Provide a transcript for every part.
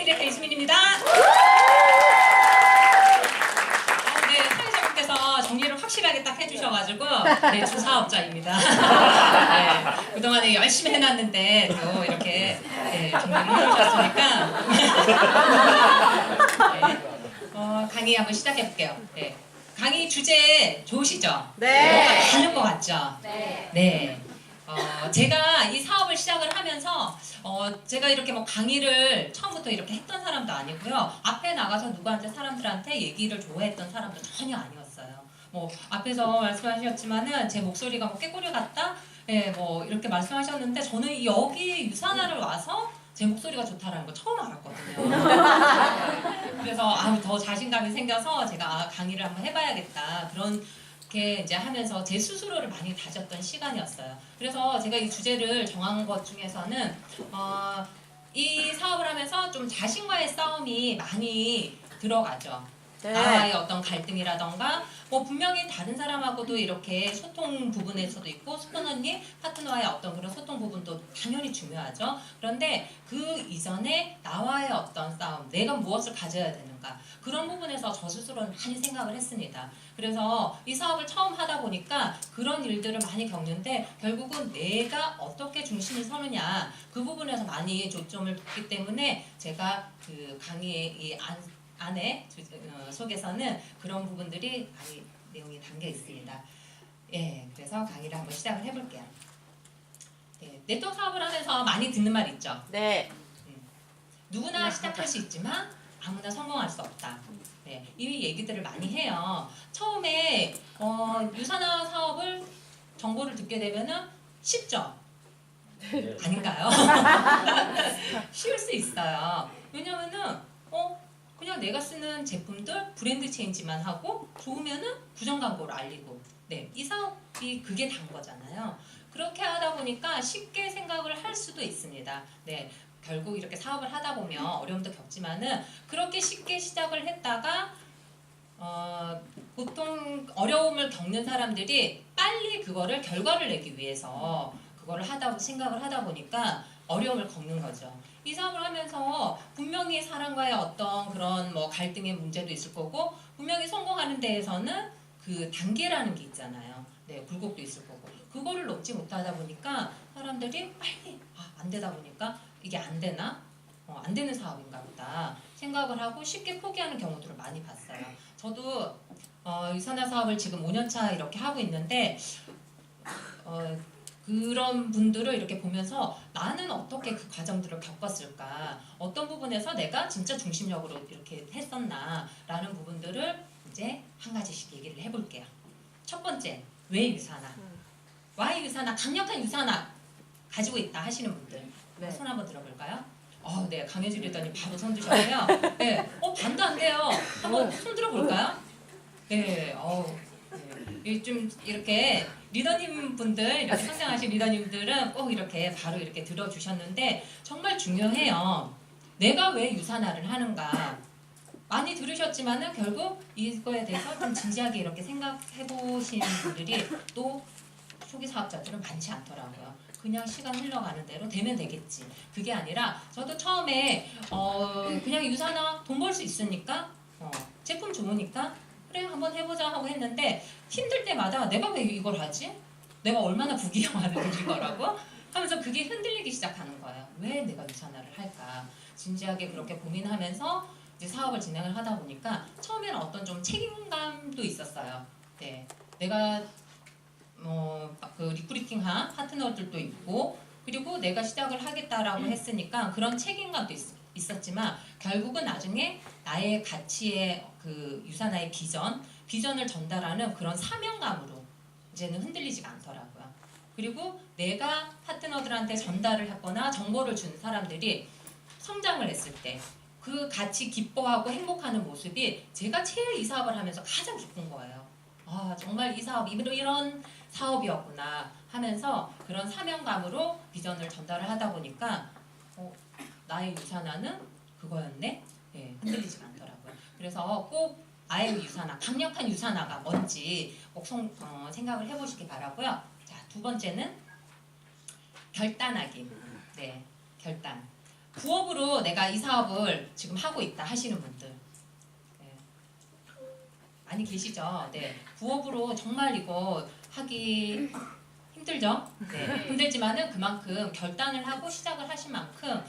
디렉터 이수민입니다. 네, 사회자분께서 정리를 확실하게 딱 해주셔가지고 네, 주사업자입니다. 네, 그동안에 열심히 해놨는데 또 이렇게 네, 정리를 해주셨으니까 네, 강의 한번 시작해볼게요. 네. 강의 주제 좋으시죠? 네. 뭐가 다른 것 같죠? 네. 네. 제가 이 사업을 시작을 하면서 제가 이렇게 뭐 강의를 처음부터 이렇게 했던 사람도 아니고요. 앞에 나가서 누구한테 사람들한테 얘기를 좋아했던 사람도 전혀 아니었어요. 뭐 앞에서 말씀하셨지만은 제 목소리가 뭐 깨꼬리 같다? 예, 뭐 이렇게 말씀하셨는데 저는 여기 유산화를 와서 제 목소리가 좋다라는 거 처음 알았거든요. 그래서 더 자신감이 생겨서 제가 강의를 한번 해봐야겠다. 그렇게 이제 하면서 제 스스로를 많이 다졌던 시간이었어요. 그래서 제가 이 주제를 정한 것 중에서는 이 사업을 하면서 좀 자신과의 싸움이 많이 들어가죠. 네. 나와의 어떤 갈등이라던가 뭐 분명히 다른 사람하고도 이렇게 소통 부분에서도 있고 수건 언니 파트너와의 어떤 그런 소통 부분도 당연히 중요하죠. 그런데 그 이전에 나와의 어떤 싸움, 내가 무엇을 가져야 되는가 그런 부분에서 저 스스로는 많이 생각을 했습니다. 그래서 이 사업을 처음 하다 보니까 그런 일들을 많이 겪는데 결국은 내가 어떻게 중심을 서느냐 그 부분에서 많이 조점을 뒀기 때문에 제가 그 강의의 이 안에 속에서는 그런 부분들이 많이 내용이 담겨 있습니다. 예, 그래서 강의를 한번 시작을 해볼게요. 네, 네트워크 사업을 하면서 많이 듣는 말 있죠. 네. 누구나 시작할 수 있지만 아무나 성공할 수 없다. 네, 이 얘기들을 많이 해요. 처음에 유산화 사업을 정보를 듣게 되면은 쉽죠. 아닌가요? 쉬울 수 있어요. 왜냐면은 그냥 내가 쓰는 제품들 브랜드 체인지만 하고 좋으면은 부정 광고를 알리고 네, 이 사업이 그게 단 거잖아요. 그렇게 하다 보니까 쉽게 생각을 할 수도 있습니다. 네, 결국 이렇게 사업을 하다 보면 어려움도 겪지만은 그렇게 쉽게 시작을 했다가 보통 어려움을 겪는 사람들이 빨리 그거를 결과를 내기 위해서 그거를 생각을 하다 보니까 어려움을 겪는 거죠. 이 사업을 하면서 분명히 사람과의 어떤 그런 뭐 갈등의 문제도 있을 거고 분명히 성공하는 데에서는 그 단계라는 게 있잖아요. 네, 굴곡도 있을 거고 그거를 넘지 못하다 보니까 사람들이 빨리 안 되다 보니까 이게 안 되나? 안 되는 사업인가 보다 생각을 하고 쉽게 포기하는 경우들을 많이 봤어요. 저도 유산화 사업을 지금 5년차 이렇게 하고 있는데 그런 분들을 이렇게 보면서 나는 어떻게 그 과정들을 겪었을까 어떤 부분에서 내가 진짜 중심적으로 이렇게 했었나 라는 부분들을 이제 한 가지씩 얘기를 해볼게요. 첫 번째, 왜 유산화? why 유산화? 강력한 유산화 가지고 있다 하시는 분들 네. 손 한번 들어볼까요? 네, 강해지려더니 바로 손 드셨고요. 네, 반도 안 돼요. 한번 손 들어볼까요? 네, 네. 좀 이렇게 리더님 분들, 이렇게 성장하신 리더님들은 꼭 이렇게 바로 이렇게 들어주셨는데 정말 중요해요. 내가 왜 유산화를 하는가? 많이 들으셨지만은 결국 이거에 대해서 좀 진지하게 이렇게 생각해 보신 분들이 또 초기 사업자들은 많지 않더라고요. 그냥 시간 흘러가는 대로 되면 되겠지. 그게 아니라 저도 처음에 그냥 유산화 돈 벌 수 있으니까 제품 좋으니까 그래 한번 해보자 하고 했는데 힘들 때마다 내가 왜 이걸 하지? 내가 얼마나 부귀영화를 누릴 거라고? 하면서 그게 흔들리기 시작하는 거예요. 왜 내가 유산화를 할까? 진지하게 그렇게 고민하면서 이제 사업을 진행을 하다 보니까 처음에는 어떤 좀 책임감도 있었어요. 네, 내가 그 리크루팅한 파트너들도 있고 그리고 내가 시작을 하겠다라고 했으니까 그런 책임감도 있었지만 결국은 나중에 나의 가치의 그 유산화의 비전을 전달하는 그런 사명감으로 이제는 흔들리지가 않더라고요. 그리고 내가 파트너들한테 전달을 했거나 정보를 준 사람들이 성장을 했을 때 그 같이 기뻐하고 행복하는 모습이 제가 제일 이 사업을 하면서 가장 기쁜 거예요. 정말 이 사업 이런 사업이었구나 하면서 그런 사명감으로 비전을 전달을 하다 보니까 나의 유산화는 그거였네? 네, 흔들리지 않더라고요. 그래서 꼭 나의 유산화, 강력한 유산화가 뭔지 꼭 생각을 해보시기 바라고요. 자, 두 번째는 결단하기. 네, 결단. 부업으로 내가 이 사업을 지금 하고 있다 하시는 분들 네. 많이 계시죠? 네. 부업으로 정말 이거 하기 힘들죠? 네. 힘들지만은 그만큼 결단을 하고 시작을 하신 만큼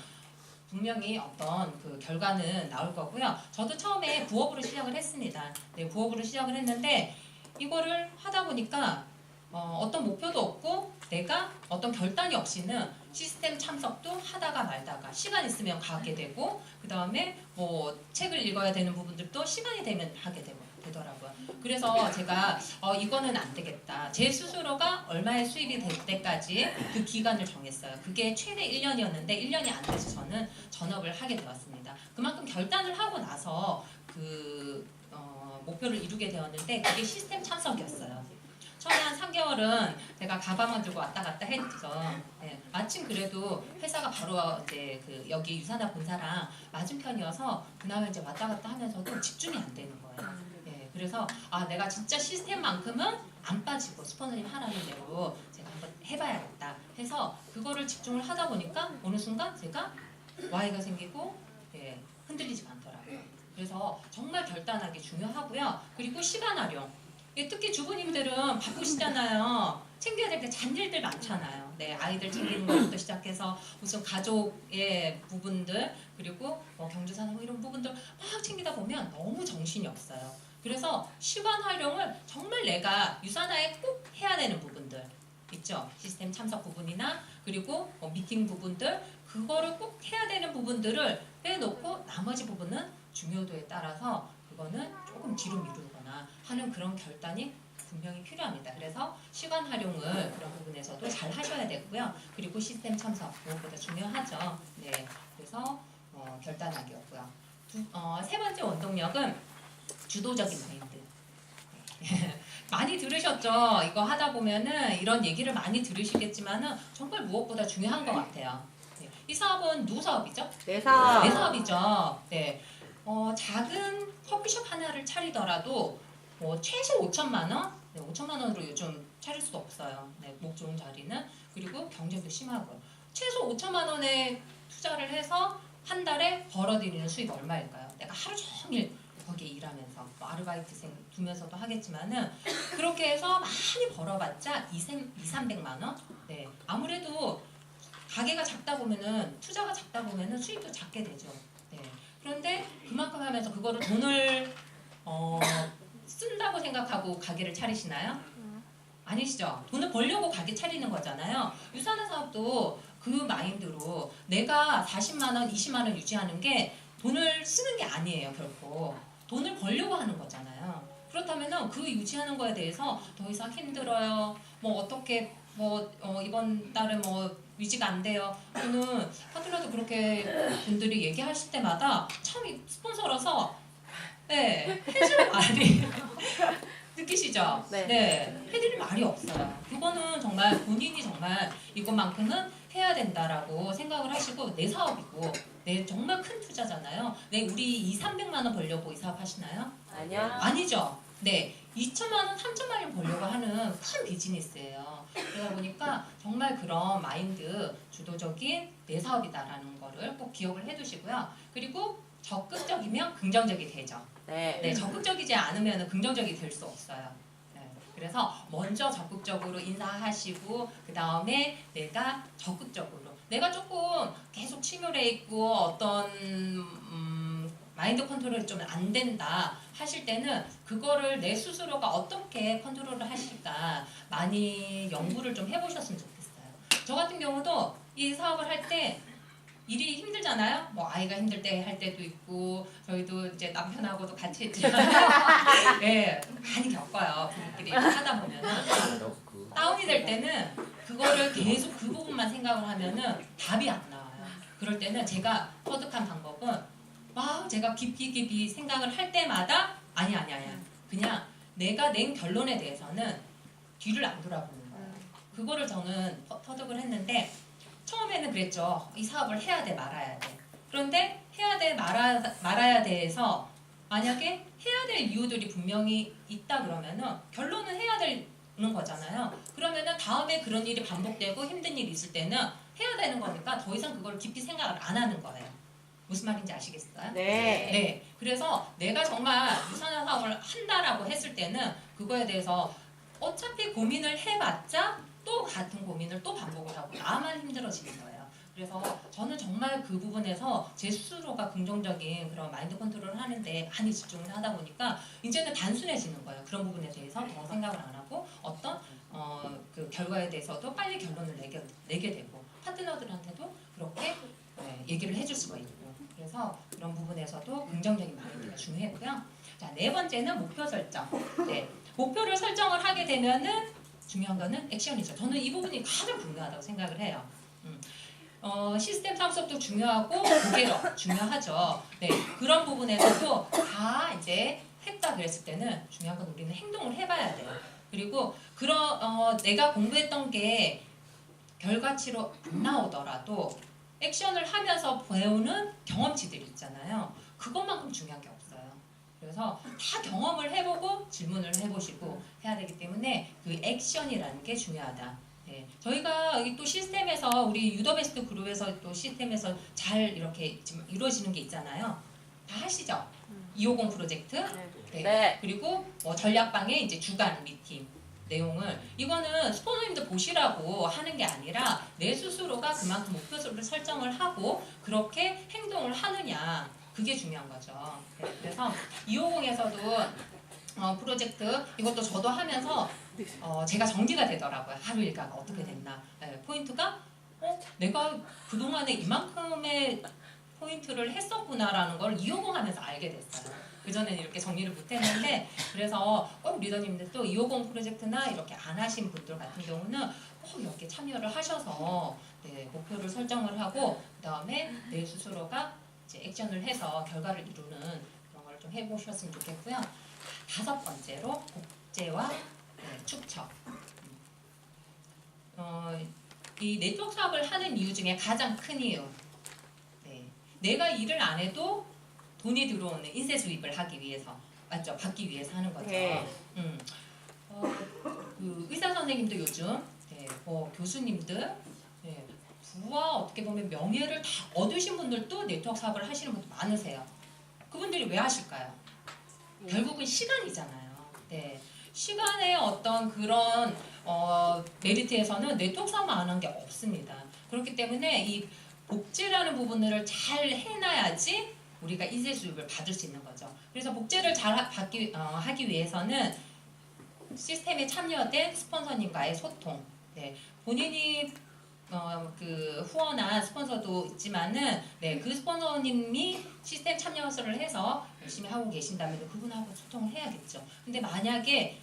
분명히 어떤 그 결과는 나올 거고요. 저도 처음에 부업으로 시작을 했습니다. 네, 부업으로 시작을 했는데 이거를 하다 보니까 어떤 목표도 없고 내가 어떤 결단이 없이는 시스템 참석도 하다가 말다가 시간 있으면 가게 되고 그 다음에 뭐 책을 읽어야 되는 부분들도 시간이 되면 하게 되더라고요. 그래서 제가 이거는 안 되겠다. 제 스스로가 얼마의 수입이 될 때까지 그 기간을 정했어요. 그게 최대 1년이었는데 1년이 안 돼서 저는 전업을 하게 되었습니다. 그만큼 결단을 하고 나서 그 목표를 이루게 되었는데 그게 시스템 참석이었어요. 처음에 한 3개월은 제가 가방을 들고 왔다 갔다 했죠. 네, 마침 그래도 회사가 바로 이제 그 여기 유산화 본사랑 맞은편이어서 그나마 이제 왔다 갔다 하면서도 집중이 안 되는 거예요. 네, 그래서 내가 진짜 시스템만큼은 안 빠지고 스포너님 하라는 대로 제가 한번 해봐야겠다 해서 그거를 집중을 하다 보니까 어느 순간 제가 Y가 생기고 네, 흔들리지가 않더라고요. 그래서 정말 결단하기 중요하고요. 그리고 시간 활용. 특히 주부님들은 바쁘시잖아요. 챙겨야 될 게 잔일들 많잖아요. 네, 아이들 챙기는 것부터 시작해서 무슨 가족의 부분들 그리고 경조사나 이런 부분들 막 챙기다 보면 너무 정신이 없어요. 그래서 시간 활용을 정말 내가 유산화에 꼭 해야 되는 부분들 있죠. 시스템 참석 부분이나 그리고 미팅 부분들 그거를 꼭 해야 되는 부분들을 빼놓고 나머지 부분은 중요도에 따라서 그거는 조금 뒤로 미루거나 하는 그런 결단이 분명히 필요합니다. 그래서 시간 활용을 그런 부분에서도 잘 하셔야 되고요. 그리고 시스템 참석 무엇보다 중요하죠. 네, 그래서 결단하기였고요. 세 번째 원동력은 주도적인 마인드. 많이 들으셨죠? 이거 하다 보면은 이런 얘기를 많이 들으시겠지만은 정말 무엇보다 중요한 것 같아요. 네, 이 사업은 누구 사업이죠? 내 사업. 내 사업이죠. 네. 작은 커피숍 하나를 차리더라도 최소 5천만 원? 네, 5천만 원으로 요즘 차릴 수도 없어요. 네, 목 좋은 자리는. 그리고 경쟁도 심하고요. 최소 5천만 원에 투자를 해서 한 달에 벌어들이는 수입 얼마일까요? 내가 하루 종일 거기에 일하면서 아르바이트생 두면서도 하겠지만은 그렇게 해서 많이 벌어봤자 200~300만 원? 네, 아무래도 가게가 작다 보면은 투자가 작다 보면은 수입도 작게 되죠. 네. 그런데 그만큼 하면서 그거를 돈을 쓴다고 생각하고 가게를 차리시나요? 아니시죠? 돈을 벌려고 가게 차리는 거잖아요. 유산화 사업도 그 마인드로 내가 40만 원, 20만 원 유지하는 게 돈을 쓰는 게 아니에요, 결코. 돈을 벌려고 하는 거잖아요. 그렇다면은 그 유지하는 거에 대해서 더 이상 힘들어요. 뭐 어떻게 이번 달은 유지가 안 돼요. 저는 파트너도 그렇게 분들이 얘기하실 때마다 참 스폰서라서 네, 해줄 말이 느끼시죠? 네. 네, 해드릴 말이 없어요. 그거는 정말 본인이 정말 이것만큼은 해야 된다라고 생각을 하시고 내 사업이고 내 정말 큰 투자잖아요. 네, 우리 200~300만 원 벌려고 이 사업 하시나요? 아니요. 아니죠. 네, 2천만 원, 3천만 원 벌려고 하는 큰 비즈니스예요. 그러다 보니까 정말 그런 마인드, 주도적인 내 사업이다라는 거를 꼭 기억을 해두시고요. 그리고 적극적이면 긍정적이 되죠. 네. 네, 적극적이지 않으면 긍정적이 될 수 없어요. 네, 그래서 먼저 적극적으로 인사하시고 그 다음에 내가 적극적으로 내가 조금 계속 침울해 있고 어떤 마인드 컨트롤이 좀 안 된다 하실 때는 그거를 내 스스로가 어떻게 컨트롤을 하실까 많이 연구를 좀 해보셨으면 좋겠어요. 저 같은 경우도 이 사업을 할 때 일이 힘들잖아요. 아이가 힘들 때 할 때도 있고 저희도 이제 남편하고도 같이 했지만 네, 많이 겪어요. 부부끼리 하다 보면은 다운이 될 때는 그거를 계속 그 부분만 생각을 하면은 답이 안 나와요. 그럴 때는 제가 터득한 방법은 제가 깊이 생각을 할 때마다 아니야. 그냥 내가 낸 결론에 대해서는 뒤를 안 돌아보는 거예요. 그거를 저는 터득을 했는데 처음에는 그랬죠. 이 사업을 해야 돼 말아야 돼. 그런데 해야 돼 말아야 돼에서 만약에 해야 될 이유들이 분명히 있다 그러면은 결론은 해야 되는 거잖아요. 그러면은 다음에 그런 일이 반복되고 힘든 일이 있을 때는 해야 되는 거니까 더 이상 그걸 깊이 생각을 안 하는 거예요. 무슨 말인지 아시겠어요? 네. 네. 그래서 내가 정말 유산화 사업을 한다라고 했을 때는 그거에 대해서 어차피 고민을 해봤자 또 같은 고민을 또 반복을 하고 나만 힘들어지는 거예요. 그래서 저는 정말 그 부분에서 제 스스로가 긍정적인 그런 마인드 컨트롤을 하는데 많이 집중을 하다 보니까 이제는 단순해지는 거예요. 그런 부분에 대해서 더 생각을 안 하고 어떤 그 결과에 대해서도 빨리 결론을 내게 되고 파트너들한테도 그렇게 얘기를 해줄 수가 있고 그래서 그런 부분에서도 긍정적인 마인드가 중요했고요. 자, 네 번째는 목표 설정. 네, 목표를 설정을 하게 되면은 중요한 거는 액션이죠. 저는 이 부분이 가장 중요하다고 생각을 해요. 시스템 참석도 중요하고 고객력 중요하죠. 네, 그런 부분에서도 다 이제 했다 그랬을 때는 중요한 건 우리는 행동을 해봐야 돼요. 그리고 내가 공부했던 게 결과치로 안 나오더라도 액션을 하면서 배우는 경험치들이 있잖아요. 그것만큼 중요한 게 없어요. 그래서 다 경험을 해보고 질문을 해보시고 해야 되기 때문에 그 액션이라는 게 중요하다. 네, 저희가 여기 또 시스템에서 우리 유더베스트 그룹에서 또 시스템에서 잘 이렇게 지금 이루어지는 게 있잖아요. 다 하시죠? 250 프로젝트. 네. 네. 그리고 전략방의 이제 주간 미팅 내용을 이거는 스포너님들 보시라고 하는 게 아니라 내 스스로가 그만큼 목표를 설정을 하고 그렇게 행동을 하느냐 그게 중요한 거죠. 네, 그래서 250에서도 프로젝트 이것도 저도 하면서 제가 정리가 되더라고요. 하루 일과가 어떻게 됐나. 네, 포인트가 내가 그동안에 이만큼의 포인트를 했었구나라는 걸 250 하면서 알게 됐어요. 그전에는 이렇게 정리를 못했는데 그래서 꼭 리더님들도 250 프로젝트나 이렇게 안 하신 분들 같은 경우는 꼭 이렇게 참여를 하셔서 네, 목표를 설정을 하고 그 다음에 내 스스로가 이제 액션을 해서 결과를 이루는 그런 걸 좀 해보셨으면 좋겠고요. 5번째로 복제와 축적. 이 네트워크 사업을 하는 이유 중에 가장 큰 이유. 네, 내가 일을 안 해도 돈이 들어오는 인쇄 수입을 하기 위해서 맞죠? 받기 위해서 하는 거죠. 네. 그 의사 선생님도 요즘 교수님들 부와 어떻게 보면 명예를 다 얻으신 분들도 네트워크 사업을 하시는 분들 많으세요. 그분들이 왜 하실까요? 결국은 시간이잖아요. 네. 시간의 어떤 그런 메리트에서는 네트워크 사업만 안 한 게 없습니다. 그렇기 때문에 이 복제라는 부분을 잘 해놔야지 우리가 인쇄 수입을 받을 수 있는 거죠. 그래서 복제를 잘 하기 위해서는 시스템에 참여된 스폰서님과의 소통, 네, 본인이 그 후원한 스폰서도 있지만은 그 스폰서님이 시스템 참여를 해서 열심히 하고 계신다면 그분하고 소통을 해야겠죠. 근데 만약에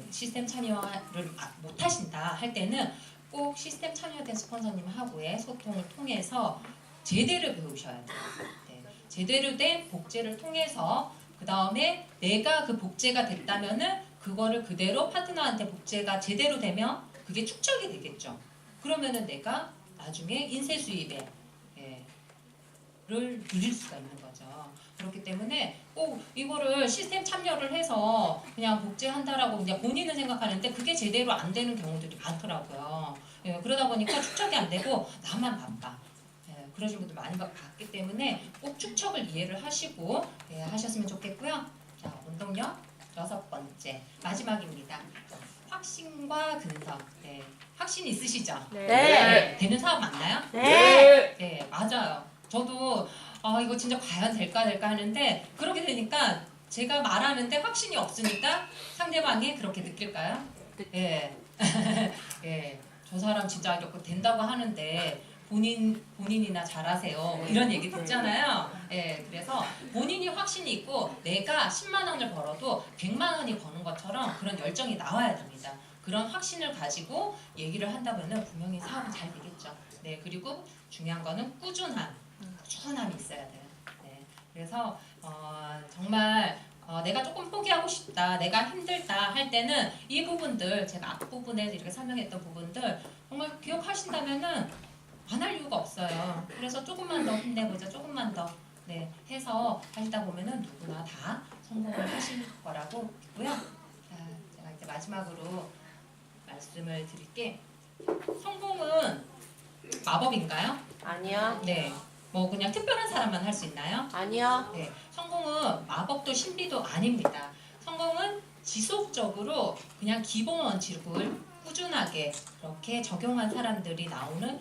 시스템 참여를 못 하신다 할 때는 꼭 시스템 참여된 스폰서님하고의 소통을 통해서 제대로 배우셔야 돼요. 네, 제대로 된 복제를 통해서 그 다음에 내가 그 복제가 됐다면은 그거를 그대로 파트너한테 복제가 제대로 되면 그게 축적이 되겠죠. 그러면은 내가 나중에 인쇄 수입에 를 누릴 수가 있는 거죠. 그렇기 때문에 꼭 이거를 시스템 참여를 해서 그냥 복제한다라고 그냥 본인은 생각하는데 그게 제대로 안 되는 경우들이 많더라고요. 그러다 보니까 축적이 안 되고 나만 바빠. 그러신 분들 많이 봤기 때문에 꼭 축적을 이해를 하시고 하셨으면 좋겠고요. 자, 운동력 6번째 마지막입니다. 확신과 근석. 네, 확신 있으시죠? 네. 되는 사업 맞나요? 네. 네, 맞아요. 저도 이거 진짜 과연 될까 하는데 그렇게 되니까 제가 말하는데 확신이 없으니까 상대방이 그렇게 느낄까요? 예. 예. 저 사람 진짜 이렇게 된다고 하는데 본인이나 잘하세요. 이런 얘기 듣잖아요. 예. 그래서 본인이 확신이 있고 내가 10만 원을 벌어도 100만 원이 버는 것처럼 그런 열정이 나와야 됩니다. 그런 확신을 가지고 얘기를 한다면은 분명히 사업은 잘 되겠죠. 네. 그리고 중요한 거는 꾸준함이 있어야 돼요. 네. 그래서 정말 내가 조금 포기하고 싶다, 내가 힘들다 할 때는 이 부분들 제가 앞부분에 이렇게 설명했던 부분들 정말 기억하신다면은 안 할 이유가 없어요. 그래서 조금만 더 힘내보자, 조금만 더 해서 하시다 보면은 누구나 다 성공을 하실 거라고 믿고요. 자, 제가 이제 마지막으로 말씀을 드릴게 성공은 마법인가요? 아니요. 네. 뭐 그냥 특별한 사람만 할 수 있나요? 아니요. 네. 성공은 마법도 신비도 아닙니다. 성공은 지속적으로 그냥 기본 원칙을 꾸준하게 그렇게 적용한 사람들이 나오는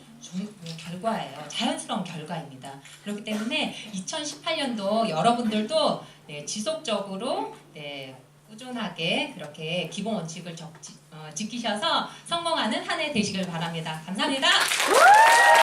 결과예요. 자연스러운 결과입니다. 그렇기 때문에 2018년도 여러분들도 네, 지속적으로 네, 꾸준하게 그렇게 기본 원칙을 지키셔서 성공하는 한 해 되시길 바랍니다. 감사합니다.